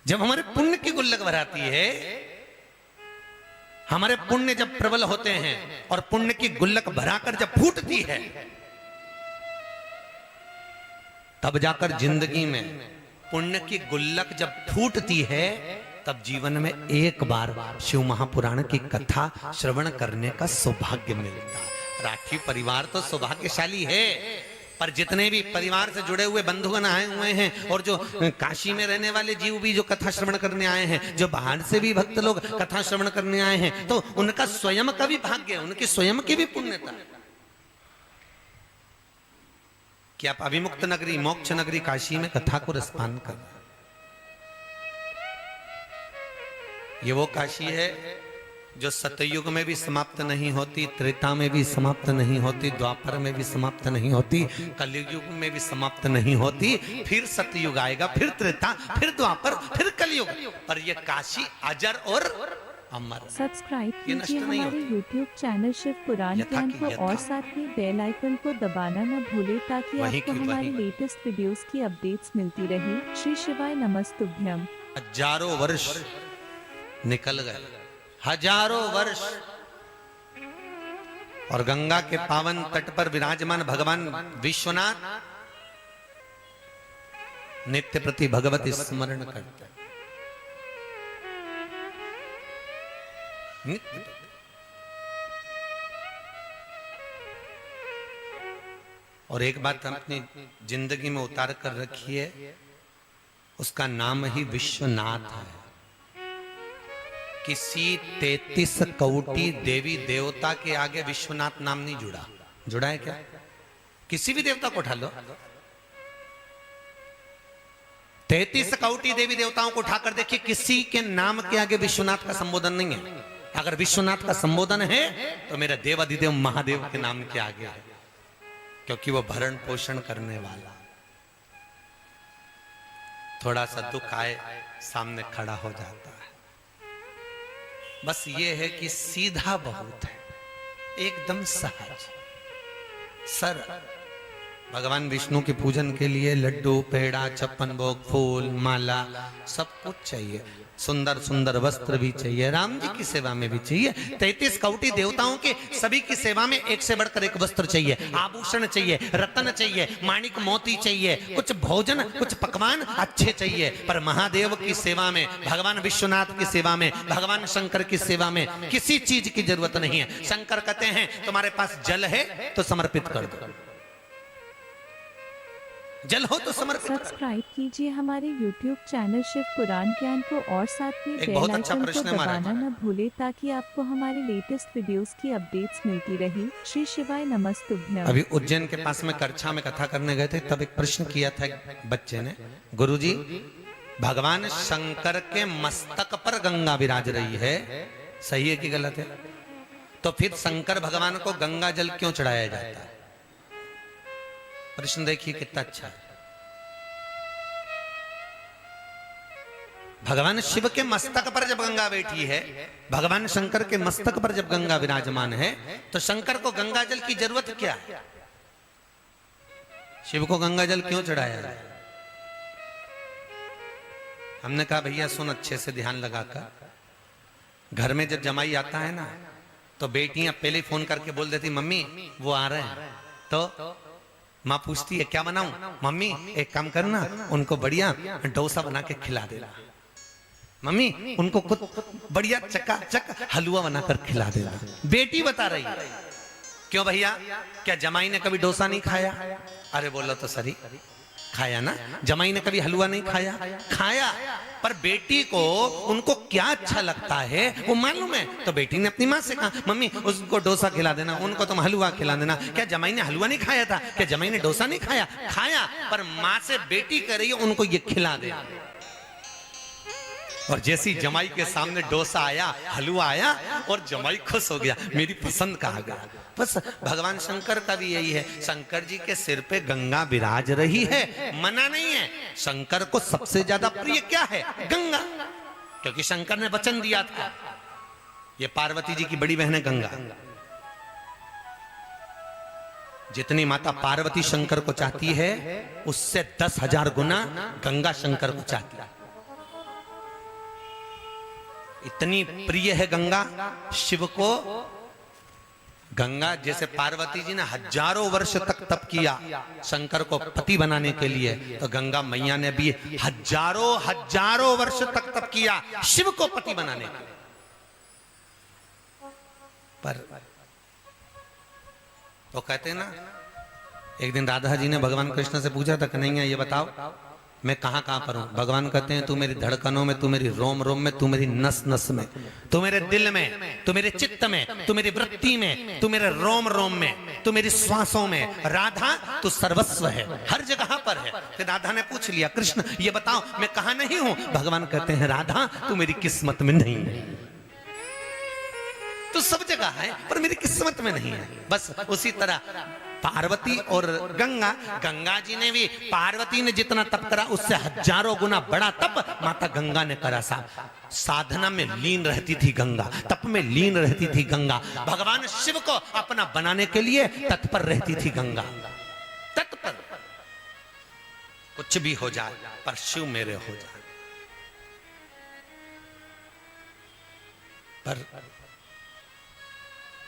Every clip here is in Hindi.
जब हमारे पुण्य की गुल्लक भराती है, हमारे पुण्य जब प्रबल होते हैं और पुण्य की गुल्लक भराकर जब फूटती है, तब जाकर जिंदगी में पुण्य की गुल्लक जब फूटती है, तब जीवन में एक बार शिव महापुराण की कथा श्रवण करने का सौभाग्य मिलता है। राठी परिवार तो सौभाग्यशाली है, पर जितने भी परिवार से जुड़े हुए बंधुगण आए हुए हैं और जो काशी में रहने वाले जीव भी जो कथा श्रवण करने आए हैं, जो बाहर से भी भक्त लोग कथा श्रवण करने आए हैं, तो उनका स्वयं का भी भाग्य है, उनकी स्वयं की भी पुण्यता है कि आप अभिमुक्त नगरी मोक्ष नगरी काशी में कथा को रसपान कर। ये वो काशी है जो सतयुग में भी समाप्त नहीं होती, त्रेता में भी समाप्त नहीं होती, द्वापर में भी समाप्त नहीं होती, कलयुग में भी समाप्त नहीं होती। फिर सतयुग आएगा, फिर त्रेता, फिर द्वापर, फिर कलयुग, पर ये काशी अजर और अमर। सब्सक्राइब कीजिए हमारे YouTube चैनल शिव पुराण ज्ञान को और साथ में बेल आइकन को दबाना न भूले ताकि आपको हमारी लेटेस्ट वीडियोस की अपडेट्स मिलती रहे। श्री शिवाय नमस्तुभ्यं। हजारों वर्ष निकल गए, हजारों वर्ष, और गंगा के पावन तट पर विराजमान भगवान विश्वनाथ नित्य प्रति भगवत स्मरण करते। और एक बात हम अपनी जिंदगी में उतार कर रखिए, उसका नाम ही विश्वनाथ है। किसी 33 कौटी देवी देवता के आगे विश्वनाथ नाम नहीं जुड़ा। जुड़ा है क्या? किसी भी देवता को उठा लो, 33 कौटी देवी देवताओं को उठाकर देखिए, किसी के नाम के आगे विश्वनाथ का संबोधन नहीं है। अगर विश्वनाथ का संबोधन है तो मेरा देवाधिदेव महादेव के नाम के आगे है, क्योंकि वो भरण पोषण करने वाला। थोड़ा सा दुख आए सामने खड़ा हो जाता है। बस ये है कि सीधा बहुत है, एकदम सहज सरल। भगवान विष्णु के पूजन के लिए लड्डू, पेड़ा, 56 भोग, फूल, माला सब कुछ चाहिए। सुंदर सुंदर वस्त्र भी चाहिए, राम जी की सेवा में भी चाहिए। 33 कौटी देवताओं के सभी की सेवा में एक से बढ़कर एक वस्त्र चाहिए, आभूषण चाहिए, रत्न चाहिए, माणिक मोती चाहिए, कुछ भोजन, कुछ पकवान अच्छे चाहिए। पर महादेव की सेवा में, भगवान विश्वनाथ की सेवा में, भगवान शंकर की सेवा में किसी चीज की जरूरत नहीं है। शंकर कहते हैं तुम्हारे पास जल है तो समर्पित कर दो, जल हो तो समर्पित। सब्सक्राइब कीजिए हमारे YouTube चैनल शिव पुराण ज्ञान को और साथ में बेल आइकन को दबाना न भूले ताकि आपको हमारे लेटेस्ट वीडियोस की अपडेट्स मिलती रही। श्री शिवाय नमस्तुभ्यं। अभी उज्जैन के पास में करछा में कथा करने गए थे, तब एक प्रश्न किया था बच्चे ने, गुरुजी भगवान शंकर के मस्तक पर गंगा विराज रही है, सही है कि गलत है? तो फिर शंकर भगवान को गंगा जल क्यों चढ़ाया जाता है? प्रश्न देखिए कितना अच्छा है। भगवान शिव के मस्तक पर जब गंगा बैठी है, भगवान शंकर के मस्तक पर जब गंगा विराजमान है, तो शंकर को गंगा जल की जरूरत क्या है? शिव को गंगा जल क्यों चढ़ाया है? हमने कहा भैया सुन अच्छे से ध्यान लगाकर, घर में जब जमाई आता है ना, तो बेटियां पहले फोन करके बोल देती मम्मी वो आ रहे हैं, तो माँ पूछती है क्या बनाऊं? मम्मी एक काम करना, उनको बढ़िया डोसा बना के खिला देना। मम्मी उनको खुद बढ़िया चकाचक हलवा बनाकर खिला देना। बेटी बता रही है। क्यों भैया, क्या जमाई ने कभी डोसा नहीं खाया? अरे बोलो तो सही, खाया ना। जमाई ने कभी हलवा नहीं खाया? खाया। पर बेटी को उनको क्या अच्छा लगता है वो मालूम है, तो बेटी ने अपनी माँ से कहा मम्मी उसको डोसा खिला देना, उनको तुम हलवा खिला देना। क्या जमाई ने हलवा नहीं खाया था? क्या जमाई ने डोसा नहीं खाया? खाया। पर माँ से बेटी कह रही है उनको ये खिला दे। और जैसी जमाई के सामने डोसा आया, हलवा आया, और जमाई खुश हो गया, मेरी पसंद का आ गया। बस भगवान शंकर का भी यही है। शंकर जी के सिर पे गंगा विराज रही है, मना नहीं है। शंकर को सबसे ज्यादा प्रिय क्या है? गंगा, क्योंकि शंकर ने वचन दिया था, ये पार्वती जी की बड़ी बहन है गंगा। जितनी माता पार्वती शंकर को चाहती है, उससे 10,000 गुना गंगा शंकर को चाहती है। इतनी प्रिय है गंगा शिव को। गंगा जैसे पार्वती जी ने हजारों वर्ष तक तप किया शंकर को पति बनाने के लिए, तो गंगा मैया ने भी हजारों वर्ष तक तप किया शिव को पति बनाने के लिए। पर तो कहते हैं ना, एक दिन राधा जी ने भगवान कृष्ण से पूछा था, कन्हैया ये बताओ मैं कहां कहां पर हूं। भगवान कहते हैं तू मेरी धड़कनों में, तू मेरी रोम रोम में, तू मेरी नस नस में, तू मेरे दिल में, तू मेरे चित्त में, तू मेरी वृत्ति में, तू मेरे रोम रोम में, तू मेरी श्वासों में। राधा तू सर्वस्व है, हर जगह पर है। फिर राधा ने पूछ लिया कृष्ण ये बताओ मैं कहां नहीं हूं। भगवान कहते हैं राधा तू मेरी किस्मत में नहीं है, तू सब जगह है पर मेरी किस्मत में नहीं है। बस उसी तरह पार्वती और गंगा, गंगा जी ने भी पार्वती ने जितना तप करा उससे हजारों गुना बड़ा तप माता गंगा ने करा। साधना में लीन रहती थी गंगा, तप में लीन रहती थी गंगा, भगवान शिव को अपना बनाने के लिए तत्पर रहती थी गंगा। तत्पर, कुछ भी हो जाए पर शिव मेरे हो जाए। पर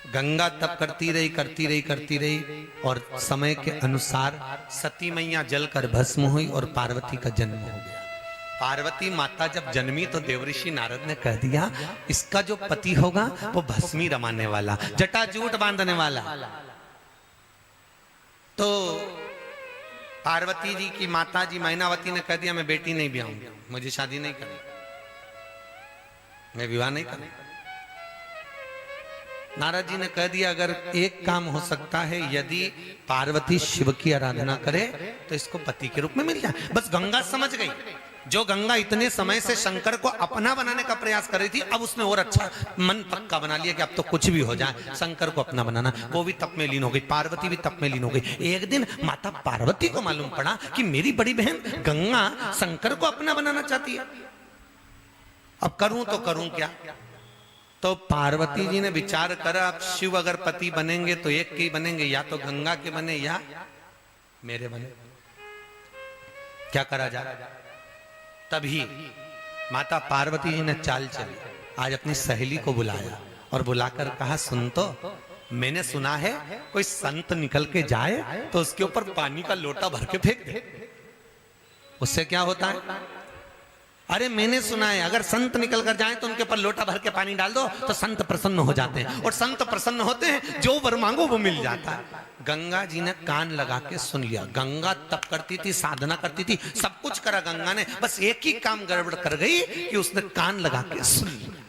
गंगा तप करती रही और समय के अनुसार सती मैया जलकर भस्म हुई और पार्वती का जन्म हो गया। पार्वती माता जब जन्मी तो देवऋषि नारद ने कह दिया इसका जो पति होगा वो भस्मी रमाने वाला, जटाजूट बांधने वाला। तो पार्वती जी की माता जी मैनावती ने कह दिया मैं बेटी नहीं ब्याहूंगी, मुझे शादी नहीं करनी, मैं विवाह नहीं करनी। नारद जी ने कह दिया अगर एक काम हो सकता है, यदि पार्वती शिव की आराधना करे तो इसको पति के रूप में मिल जाए। बस गंगा समझ गई, जो गंगा इतने समय से शंकर को अपना बनाने का प्रयास कर रही थी, अब उसने और अच्छा मन पक्का बना लिया कि अब तो कुछ भी हो जाए शंकर को अपना बनाना। वो भी तप में लीन हो गई, पार्वती भी तप में लीन हो गई। एक दिन माता पार्वती को मालूम पड़ा कि मेरी बड़ी बहन गंगा शंकर को अपना बनाना चाहती है, अब करूं तो करूं क्या। तो पार्वती जी ने विचार करा अब शिव अगर पति बनेंगे तो एक के ही बनेंगे, या तो गंगा के बने या मेरे बने, क्या करा जाए। तभी माता पार्वती जी ने चाल चली, आज अपनी सहेली को बुलाया और बुलाकर कहा सुन तो मैंने सुना है कोई संत निकल के जाए तो उसके ऊपर पानी का लोटा भर के फेंक दे, उससे क्या होता है। अरे मैंने सुना है अगर संत निकल कर जाएं तो उनके ऊपर लोटा भर के पानी डाल दो तो संत प्रसन्न हो जाते हैं, और संत प्रसन्न होते हैं जो वर मांगो वो मिल जाता है। गंगा जी ने कान लगा के सुन लिया। गंगा तप करती थी, साधना करती थी, सब कुछ करा गंगा ने, बस एक ही काम गड़बड़ कर गई कि उसने कान लगा के सुन लिया।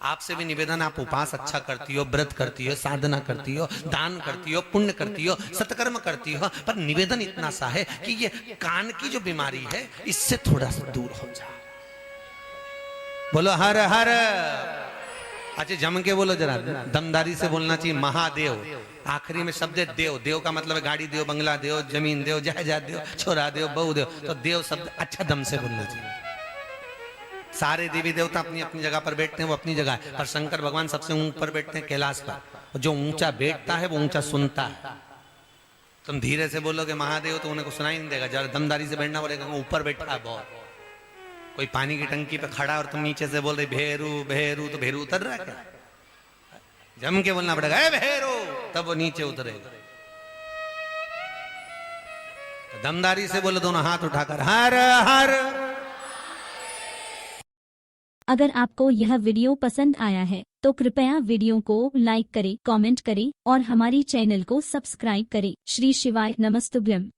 आपसे भी निवेदन, आप उपास अच्छा करती हो, व्रत करती हो, साधना करती हो, दान करती हो, पुण्य करती हो, सत्कर्म करती हो, पर निवेदन इतना सा है कि ये कान की जो बीमारी है इससे थोड़ा सा दूर हो जाए। बोलो हर हर। अच्छा जम के बोलो जरा, दमदारी से बोलना चाहिए। महादेव, आखिरी में शब्द है देव। देव का मतलब है गाड़ी देव, बंगला देव, जमीन देव, जायदाद देव, छोरा देव, बहू देव। तो देव शब्द अच्छा दम से बोलना चाहिए। सारे देवी देवता अपनी अपनी जगह पर बैठते हैं, वो अपनी जगह है, पर शंकर भगवान सबसे ऊपर बैठते हैं कैलाश पर। जो ऊंचा बैठता है वो ऊंचा सुनता है। तुम धीरे से बोलोगे महादेव तो उन्हें को सुनाई नहीं देगा, जरा दमदारी से बैठना पड़ेगा। ऊपर बैठा है बहुत, कोई पानी की टंकी पे खड़ा और तुम नीचे से बोल रहे भेरू भेरू, तो भेरू उतर रहा है क्या। जम के बोलना पड़ेगा ए भेरू, तब वो नीचे उतरेगा। तो दमदारी से बोलो दोनों हाथ उठाकर हर हर। अगर आपको यह वीडियो पसंद आया है तो कृपया वीडियो को लाइक करें, कमेंट करें और हमारी चैनल को सब्सक्राइब करें। श्री शिवाय नमस्तुभ्यम।